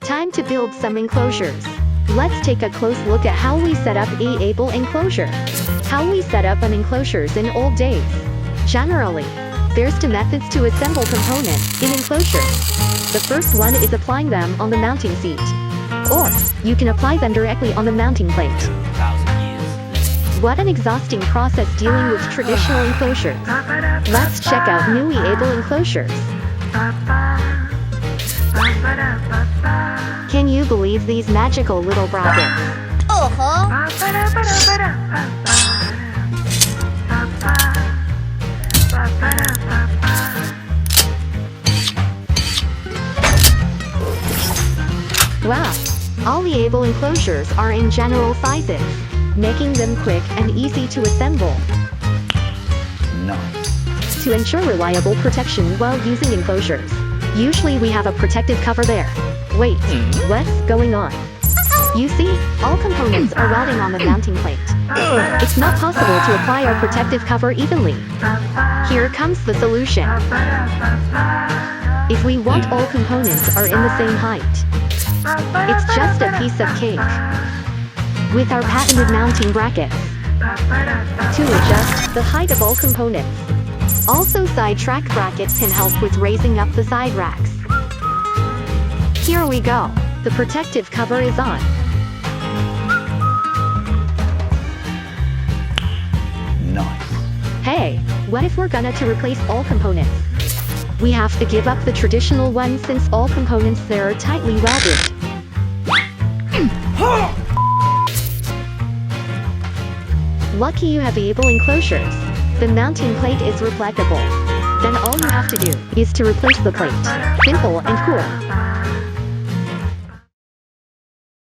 Time to build some enclosures. Let's take a close look at how we set up E-Abel enclosure. How we set up an enclosures in old days. Generally, there's two methods to assemble components in enclosure. The first one is applying them on the mounting seat. Or, you can apply them directly on the mounting plate. What an exhausting process dealing with traditional enclosures. Let's check out new E-Abel enclosures. Can you believe these magical little brackets? Wow! All E-Abel enclosures are in general sizes, making them quick and easy to assemble. Nice. To ensure reliable protection while using enclosures, usually we have a protective cover there. Wait, what's going on? You see, all components are welding on the mounting plate. It's not possible to apply our protective cover evenly. Here comes the solution. If we want all components are in the same height, it's just a piece of cake. With our patented mounting brackets, to adjust the height of all components. Also, side track brackets can help with raising up the side racks. Here we go. The protective cover is on. Nice. Hey, what if we're gonna to replace all components? We have to give up the traditional one since all components there are tightly welded. Lucky you have E-Abel enclosures. The mounting plate is reflectable. Then all you have to do is to replace the plate. Simple and cool.